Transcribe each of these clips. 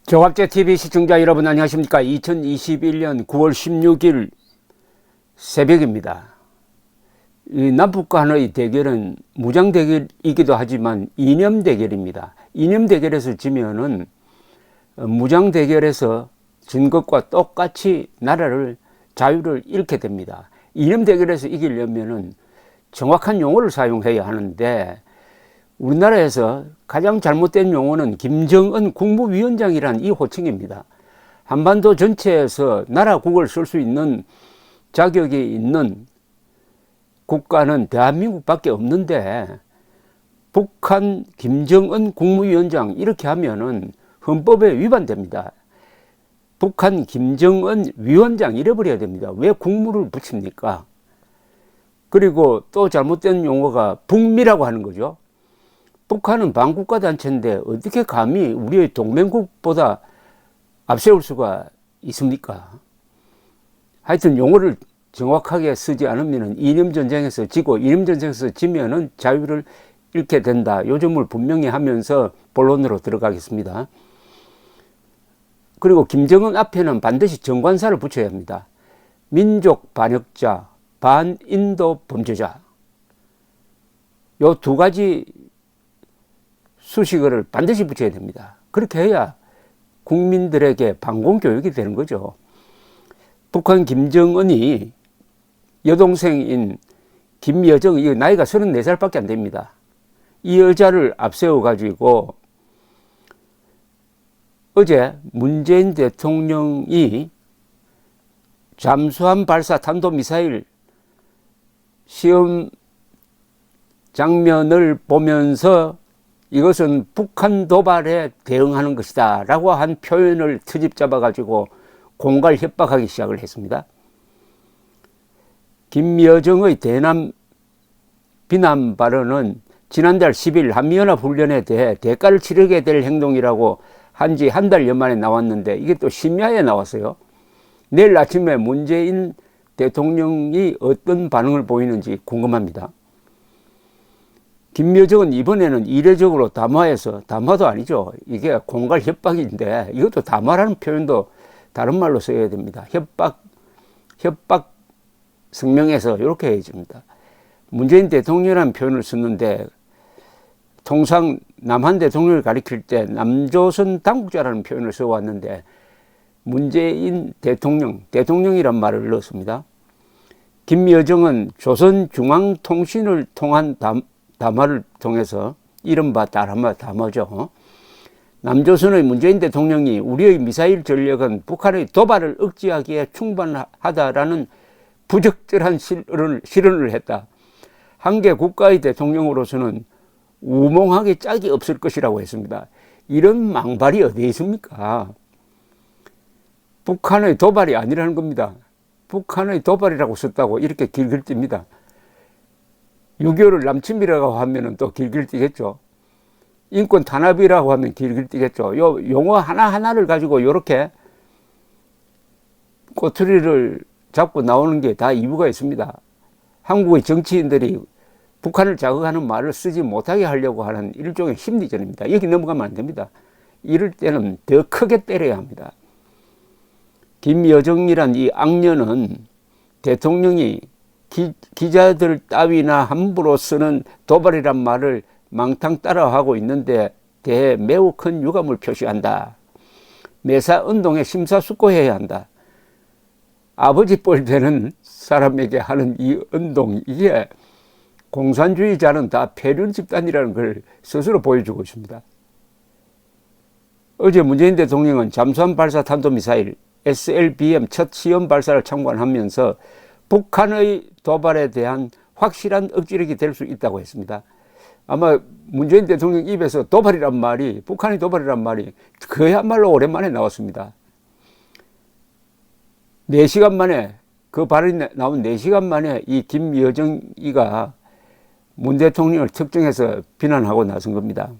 조갑제TV 시청자 여러분 안녕하십니까. 2021년 9월 16일 새벽입니다. 이 남북 간의 대결은 무장 대결이기도 하지만 이념 대결입니다. 이념 대결에서 지면은 무장 대결에서 진 것과 똑같이 나라를 자유를 잃게 됩니다. 이념 대결에서 이기려면은 정확한 용어를 사용해야 하는데 우리나라에서 가장 잘못된 용어는 김정은 국무위원장이란 이 호칭입니다. 한반도 전체에서 나라국을 쓸 수 있는 자격이 있는 국가는 대한민국밖에 없는데 북한 김정은 국무위원장 이렇게 하면은 헌법에 위반됩니다. 북한 김정은 위원장 이래버려야 됩니다. 왜 국무를 붙입니까? 그리고 또 잘못된 용어가 북미라고 하는 거죠. 북한은 반국가 단체인데 어떻게 감히 우리의 동맹국보다 앞세울 수가 있습니까? 하여튼 용어를 정확하게 쓰지 않으면 이념전쟁에서 지고 이념전쟁에서 지면은 자유를 잃게 된다. 요 점을 분명히 하면서 본론으로 들어가겠습니다. 그리고 김정은 앞에는 반드시 정관사를 붙여야 합니다. 민족 반역자, 반인도 범죄자. 요 두 가지 수식어를 반드시 붙여야 됩니다. 그렇게 해야 국민들에게 방공교육이 되는 거죠. 북한 김정은이 여동생인 김여정, 이 나이가 34살밖에 안 됩니다. 이 여자를 앞세워 가지고 어제 문재인 대통령이 잠수함 발사 탄도미사일 시험 장면을 보면서 이것은 북한 도발에 대응하는 것이다 라고 한 표현을 트집 잡아 가지고 공갈 협박하기 시작을 했습니다. 김여정의 대남 비난 발언은 지난달 10일 한미연합훈련에 대해 대가를 치르게 될 행동이라고 한지 한 달여 만에 나왔는데 이게 또 심야에 나왔어요. 내일 아침에 문재인 대통령이 어떤 반응을 보이는지 궁금합니다. 김여정은 이번에는 이례적으로 담화에서, 담화도 아니죠. 이게 공갈 협박인데 이것도 담화라는 표현도 다른 말로 써야 됩니다. 협박 성명에서 이렇게 해줍니다. 문재인 대통령이라는 표현을 썼는데 통상 남한 대통령을 가리킬 때 남조선 당국자라는 표현을 써왔는데 문재인 대통령이란 말을 넣었습니다. 김여정은 조선중앙통신을 통한 담화를 통해서 이른바 담화죠. 남조선의 문재인 대통령이 우리의 미사일 전력은 북한의 도발을 억제하기에 충분하다라는 부적절한 실언을 했다. 한 개 국가의 대통령으로서는 우몽하게 짝이 없을 것이라고 했습니다. 이런 망발이 어디에 있습니까? 북한의 도발이 아니라는 겁니다. 북한의 도발이라고 썼다고 이렇게 길길 띱니다. 6.25를 남침이라고 하면 또 길길 띄겠죠. 인권 탄압이라고 하면 길길 띄겠죠. 요 용어 하나하나를 가지고 이렇게 꼬투리를 잡고 나오는 게 다 이유가 있습니다. 한국의 정치인들이 북한을 자극하는 말을 쓰지 못하게 하려고 하는 일종의 심리전입니다. 여기 넘어가면 안 됩니다. 이럴 때는 더 크게 때려야 합니다. 김여정이란 이 악녀는 대통령이 기자들 따위나 함부로 쓰는 도발이란 말을 망탕 따라하고 있는데 대해 매우 큰 유감을 표시한다. 매사운동에 심사숙고해야 한다. 아버지 뻘 되는 사람에게 하는 이 운동, 이게 공산주의자는 다 폐륜 집단이라는 걸 스스로 보여주고 있습니다. 어제 문재인 대통령은 잠수함 발사 탄도미사일 SLBM 첫 시험 발사를 참관하면서 북한의 도발에 대한 확실한 억지력이 될 수 있다고 했습니다. 아마 문재인 대통령 입에서 도발이란 말이, 북한의 도발이란 말이 그야말로 오랜만에 나왔습니다. 4시간 만에, 그 발언이 나온 4시간 만에 이 김여정이가 문 대통령을 특정해서 비난하고 나선 겁니다.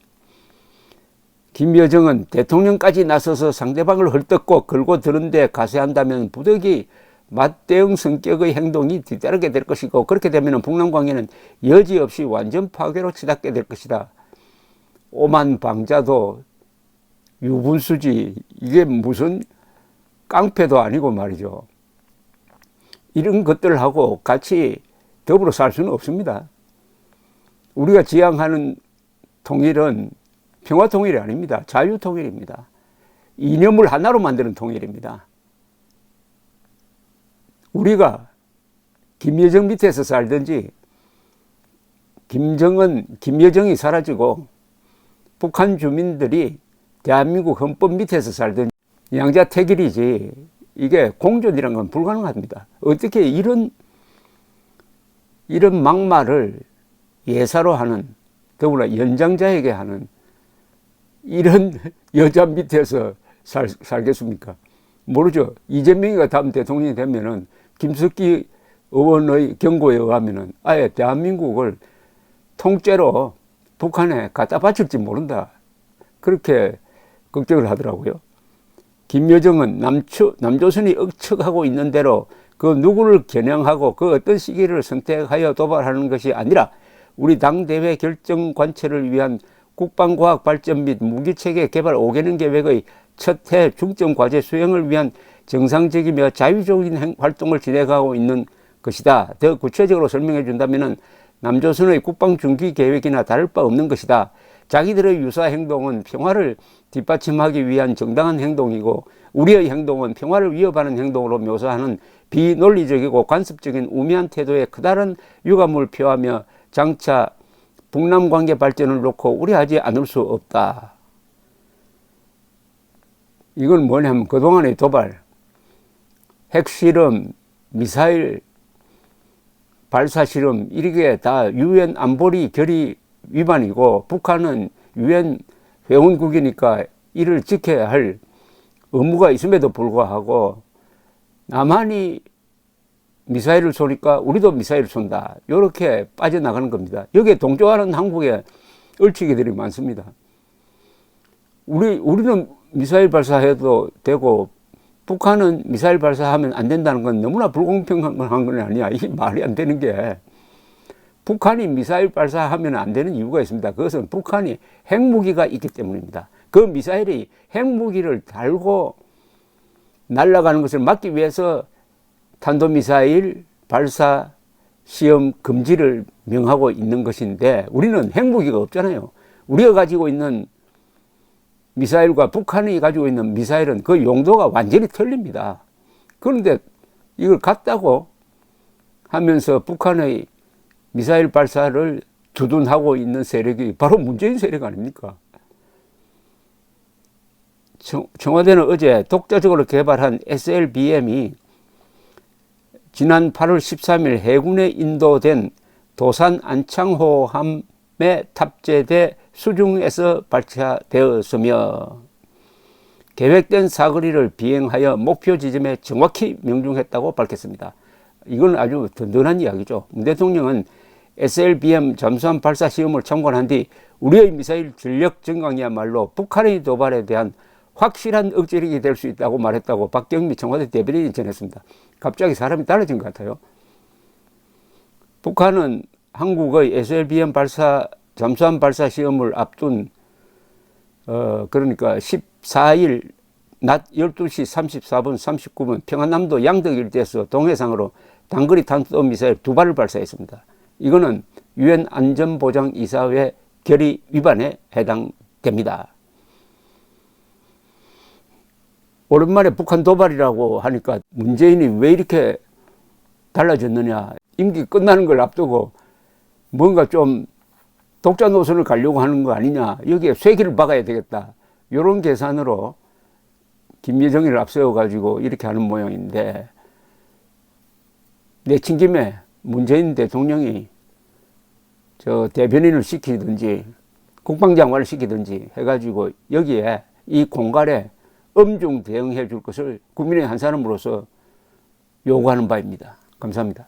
김여정은 대통령까지 나서서 상대방을 헐뜯고 걸고 드는데 가세한다면 부득이 맞대응 성격의 행동이 뒤따르게 될 것이고 그렇게 되면 북남관계는 여지없이 완전 파괴로 치닫게 될 것이다. 오만 방자도 유분수지 이게 무슨 깡패도 아니고 말이죠. 이런 것들하고 같이 더불어 살 수는 없습니다. 우리가 지향하는 통일은 평화통일이 아닙니다. 자유통일입니다. 이념을 하나로 만드는 통일입니다. 우리가 김여정 밑에서 살든지 김여정이 사라지고 북한 주민들이 대한민국 헌법 밑에서 살든지 양자택일이지 이게 공존이란 건 불가능합니다. 어떻게 이런 막말을 예사로 하는, 더구나 연장자에게 하는 이런 여자 밑에서 살겠습니까? 모르죠. 이재명이가 다음 대통령이 되면은 김석기 의원의 경고에 의하면은 아예 대한민국을 통째로 북한에 갖다 바칠지 모른다. 그렇게 걱정을 하더라고요. 김여정은 남조선이 억측하고 있는 대로 그 누구를 겨냥하고 그 어떤 시기를 선택하여 도발하는 것이 아니라 우리 당대회 결정 관철을 위한 국방과학발전 및 무기체계 개발 5개년 계획의 첫 해 중점 과제 수행을 위한 정상적이며 자유적인 활동을 진행하고 있는 것이다. 더 구체적으로 설명해 준다면 남조선의 국방중기 계획이나 다를 바 없는 것이다. 자기들의 유사 행동은 평화를 뒷받침하기 위한 정당한 행동이고 우리의 행동은 평화를 위협하는 행동으로 묘사하는 비논리적이고 관습적인 우미한 태도에 커다란 유감을 표하며 장차 북남 관계 발전을 놓고 우려하지 않을 수 없다. 이건 뭐냐면 그동안의 도발, 핵실험, 미사일 발사 실험 이게 다 유엔 안보리 결의 위반이고 북한은 유엔 회원국이니까 이를 지켜야 할 의무가 있음에도 불구하고 남한이 미사일을 쏘니까 우리도 미사일을 쏜다. 이렇게 빠져나가는 겁니다. 여기에 동조하는 한국의 얼치기들이 많습니다. 우리는 미사일 발사해도 되고 북한은 미사일 발사하면 안 된다는 건 너무나 불공평한 건 아니야. 이게 말이 안 되는 게 북한이 미사일 발사하면 안 되는 이유가 있습니다. 그것은 북한이 핵무기가 있기 때문입니다. 그 미사일이 핵무기를 달고 날아가는 것을 막기 위해서 탄도미사일 발사 시험 금지를 명하고 있는 것인데 우리는 핵무기가 없잖아요. 우리가 가지고 있는 미사일과 북한이 가지고 있는 미사일은 그 용도가 완전히 틀립니다. 그런데 이걸 같다고 하면서 북한의 미사일 발사를 두둔하고 있는 세력이 바로 문재인 세력 아닙니까? 청와대는 어제 독자적으로 개발한 SLBM이 지난 8월 13일 해군에 인도된 도산 안창호함에 탑재돼 수중에서 발사되었으며 계획된 사거리를 비행하여 목표 지점에 정확히 명중했다고 밝혔습니다. 이건 아주 든든한 이야기죠. 문 대통령은 SLBM 잠수함 발사 시험을 참관한 뒤 우리의 미사일 전력 증강이야말로 북한의 도발에 대한 확실한 억제력이 될 수 있다고 말했다고 박경미 청와대 대변인이 전했습니다. 갑자기 사람이 달라진 것 같아요. 북한은 한국의 SLBM 잠수함 발사 시험을 앞둔 그러니까 14일 낮 12시 34분 39분 평안남도 양덕 일대에서 동해상으로 단거리 탄도미사일 2발을 발사했습니다. 이거는 유엔 안전보장이사회 결의 위반에 해당됩니다. 오랜만에 북한 도발이라고 하니까 문재인이 왜 이렇게 달라졌느냐. 임기 끝나는 걸 앞두고 뭔가 좀 독자 노선을 가려고 하는 거 아니냐. 여기에 쇠기를 박아야 되겠다. 이런 계산으로 김여정이를 앞세워가지고 이렇게 하는 모양인데 내친 김에 문재인 대통령이 저 대변인을 시키든지 국방장관을 시키든지 해가지고 여기에 이 공갈에 엄중 대응해 줄 것을 국민의 한 사람으로서 요구하는 바입니다. 감사합니다.